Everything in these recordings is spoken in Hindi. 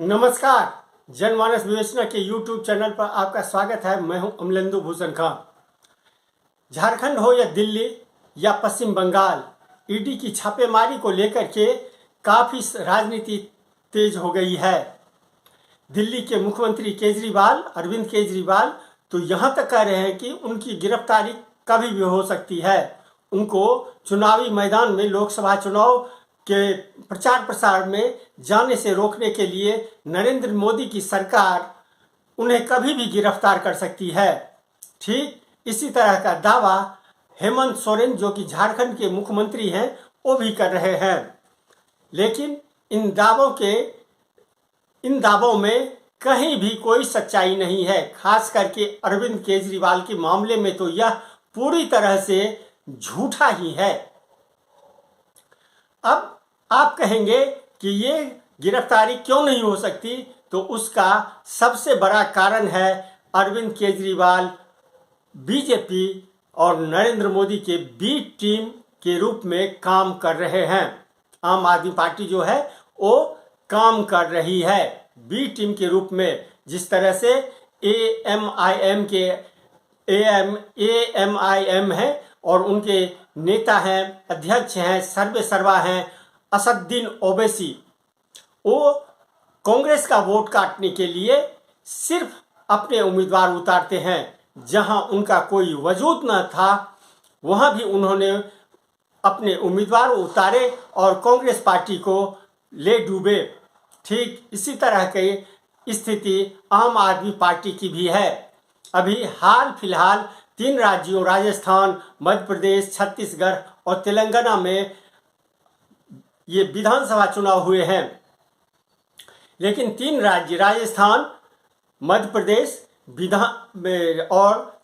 नमस्कार। जनमानस विवेचना के YouTube चैनल पर आपका स्वागत है। मैं हूं अमलेंदु भूषण खां। झारखंड हो या दिल्ली या पश्चिम बंगाल, ईडी की छापेमारी को लेकर के काफ़ी राजनीति तेज हो गई है। दिल्ली के मुख्यमंत्री केजरीवाल, अरविंद केजरीवाल तो यहाँ तक कह रहे हैं कि उनकी गिरफ्तारी कभी भी हो सकती है। उनको चुनावी मैदान में लोकसभा चुनाव के प्रचार प्रसार में जाने से रोकने के लिए नरेंद्र मोदी की सरकार उन्हें कभी भी गिरफ्तार कर सकती है। ठीक इसी तरह का दावा हेमंत सोरेन, जो कि झारखंड के मुख्यमंत्री हैं, वो भी कर रहे हैं। लेकिन इन दावों में कहीं भी कोई सच्चाई नहीं है। खास करके अरविंद केजरीवाल के मामले में तो यह पूरी तरह से झूठा ही है। अब आप कहेंगे कि ये गिरफ्तारी क्यों नहीं हो सकती, तो उसका सबसे बड़ा कारण है अरविंद केजरीवाल बीजेपी और नरेंद्र मोदी के बी टीम के रूप में काम कर रहे हैं। आम आदमी पार्टी जो है वो काम कर रही है बी टीम के रूप में। जिस तरह से एएमआईएम है और उनके नेता हैं, अध्यक्ष हैं, सर्वे सर्वा हैं असदुद्दीन ओवैसी, वो कांग्रेस का वोट काटने के लिए सिर्फ अपने उम्मीदवार उतारते हैं। जहां उनका कोई वजूद न था वहां भी उन्होंने अपने उम्मीदवार उतारे और कांग्रेस पार्टी को ले डूबे। ठीक इसी तरह की स्थिति आम आदमी पार्टी की भी है। अभी हाल फिलहाल 3 राज्यों राजस्थान, मध्य प्रदेश, छत्तीसगढ़ और तेलंगाना में ये विधानसभा चुनाव हुए हैं। लेकिन 3 राज्य राजस्थान, मध्य प्रदेश और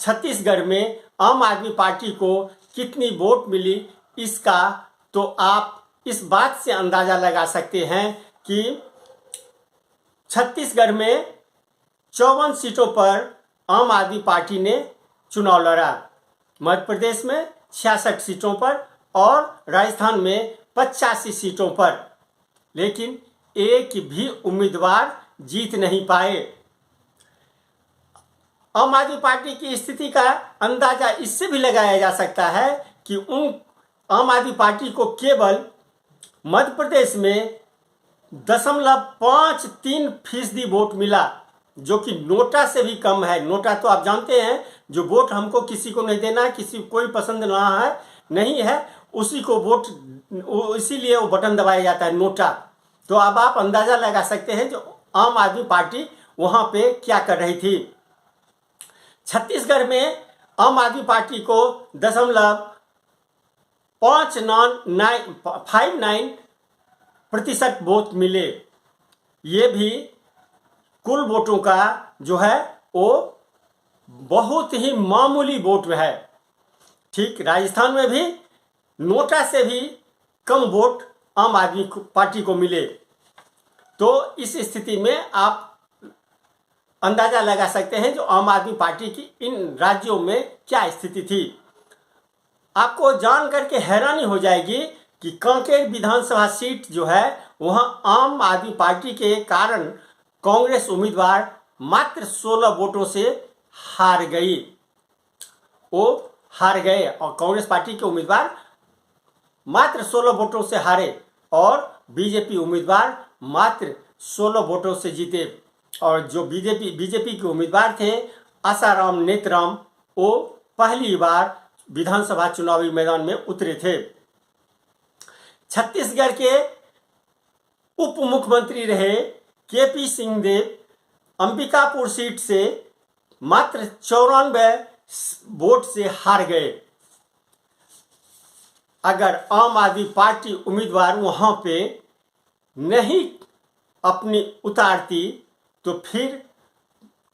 छत्तीसगढ़ में आम आदमी पार्टी को कितनी वोट मिली, इसका तो आप इस बात से अंदाजा लगा सकते हैं कि छत्तीसगढ़ में 54 सीटों पर आम आदमी पार्टी ने चुनाव लड़ा, मध्य प्रदेश में 66 सीटों पर और राजस्थान में 85 सीटों पर। लेकिन एक भी उम्मीदवार जीत नहीं पाए। आम आदमी पार्टी की स्थिति का अंदाजा इससे भी लगाया जा सकता है कि आम आदमी पार्टी को केवल मध्य प्रदेश में 0.53% वोट मिला, जो कि नोटा से भी कम है। नोटा तो आप जानते हैं, जो वोट हमको किसी को नहीं देना है, किसी को कोई पसंद नहीं है उसी को वोट, इसीलिए वो बटन दबाया जाता है, नोटा। तो अब आप अंदाजा लगा सकते हैं जो आम आदमी पार्टी वहां पे क्या कर रही थी। छत्तीसगढ़ में आम आदमी पार्टी को 0.59% वोट मिले। ये भी कुल वोटों का जो है वो बहुत ही मामूली वोट है। ठीक राजस्थान में भी नोटा से भी कम वोट आम आदमी पार्टी को मिले। तो इस स्थिति में आप अंदाजा लगा सकते हैं जो आम आदमी पार्टी की इन राज्यों में क्या स्थिति थी। आपको जान करके हैरानी हो जाएगी कि कांकेर विधानसभा सीट जो है वहां आम आदमी पार्टी के कारण कांग्रेस उम्मीदवार मात्र 16 वोटों से हार गई। वो हार गए और कांग्रेस पार्टी के उम्मीदवार मात्र 16 वोटों से हारे और बीजेपी उम्मीदवार मात्र 16 वोटों से जीते। और जो बीजेपी के उम्मीदवार थे आसाराम नेतराम, वो पहली बार विधानसभा चुनावी मैदान में उतरे थे। छत्तीसगढ़ के उप मुख्यमंत्री रहे केपी सिंहदेव अंबिकापुर सीट से मात्र 94 वोट से हार गए। अगर आम आदमी पार्टी उम्मीदवार वहां पे नहीं अपनी उतारती तो फिर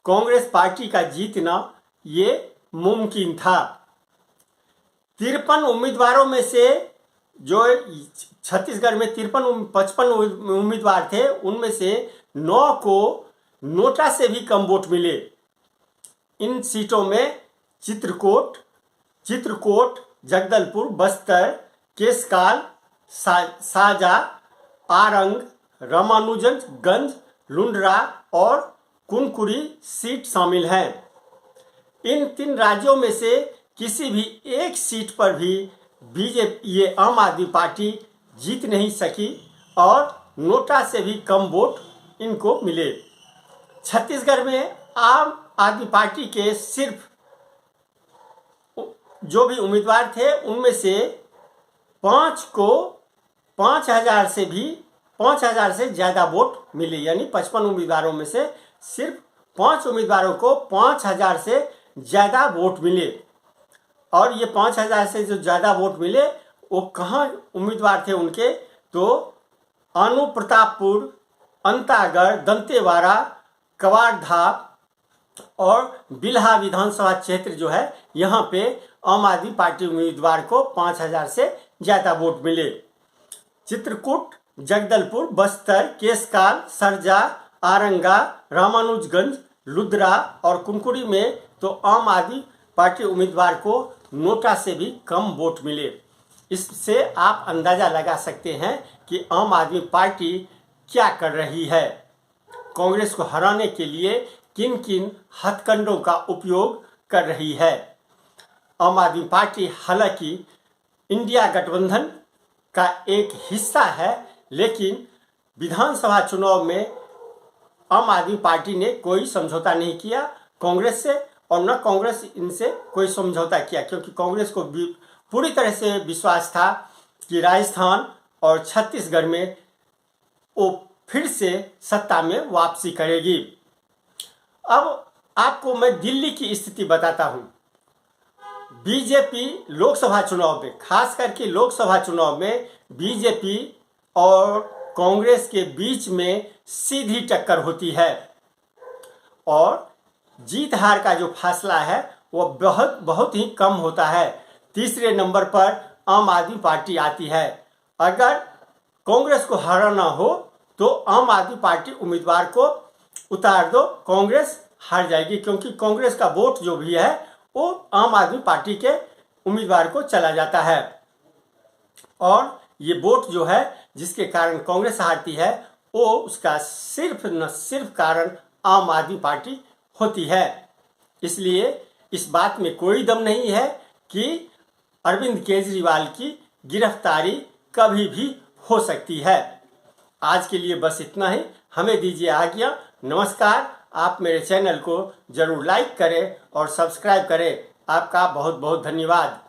कांग्रेस पार्टी का जीतना ये मुमकिन था। 53 उम्मीदवारों में से जो छत्तीसगढ़ में 55 उम्मीदवार थे, उनमें से 9 को नोटा से भी कम वोट मिले। इन सीटों में चित्रकूट, जगदलपुर, बस्तर, केसकाल, साजा, आरंग, रामानुजगंज, लुंड्रा और कुनकुरी सीट शामिल हैं। इन 3 राज्यों में से किसी भी एक सीट पर भी बीजेपी ये आम आदमी पार्टी जीत नहीं सकी और नोटा से भी कम वोट इनको मिले। छत्तीसगढ़ में आम आदमी पार्टी के सिर्फ जो भी उम्मीदवार थे उनमें से 5 को 5,000 से ज़्यादा वोट मिले, यानी 55 उम्मीदवारों में से सिर्फ 5 उम्मीदवारों को 5,000 से ज़्यादा वोट मिले। और ये 5,000 से जो ज़्यादा वोट मिले वो कहाँ उम्मीदवार थे उनके, तो अनुप्रतापपुर, अंतागढ़, दंतेवाड़ा, कवाड़धा और बिल्हा विधानसभा क्षेत्र जो है यहाँ पे आम आदमी पार्टी उम्मीदवार को 5,000 से ज़्यादा वोट मिले। चित्रकूट, जगदलपुर, बस्तर, केसकाल, सरजा, आरंगा, रामानुजगंज, लुद्रा और कुनकुरी में तो आम आदमी पार्टी उम्मीदवार को नोटा से भी कम वोट मिले। इससे आप अंदाज़ा लगा सकते हैं कि आम आदमी पार्टी क्या कर रही है, कांग्रेस को हराने के लिए किन किन हथकंडों का उपयोग कर रही है। आम आदमी पार्टी हालांकि इंडिया गठबंधन का एक हिस्सा है, लेकिन विधानसभा चुनाव में आम आदमी पार्टी ने कोई समझौता नहीं किया कांग्रेस से, और न कांग्रेस इनसे कोई समझौता किया, क्योंकि कांग्रेस को पूरी तरह से विश्वास था कि राजस्थान और छत्तीसगढ़ में वो फिर से सत्ता में वापसी करेगी। अब आपको मैं दिल्ली की स्थिति बताता हूं। बीजेपी लोकसभा चुनाव में, खास करके लोकसभा चुनाव में बीजेपी और कांग्रेस के बीच में सीधी टक्कर होती है और जीत हार का जो फासला है वो बहुत ही कम होता है। तीसरे नंबर पर आम आदमी पार्टी आती है। अगर कांग्रेस को हराना हो तो आम आदमी पार्टी उम्मीदवार को उतार दो, कांग्रेस हार जाएगी, क्योंकि कांग्रेस का वोट जो भी है वो आम आदमी पार्टी के उम्मीदवार को चला जाता है। और ये वोट जो है जिसके कारण कांग्रेस हारती है वो उसका सिर्फ न सिर्फ कारण आम आदमी पार्टी होती है। इसलिए इस बात में कोई दम नहीं है कि अरविंद केजरीवाल की गिरफ्तारी कभी भी हो सकती है। आज के लिए बस इतना ही, हमें दीजिए आज्ञा। नमस्कार। आप मेरे चैनल को जरूर लाइक करें और सब्सक्राइब करें। आपका बहुत बहुत धन्यवाद।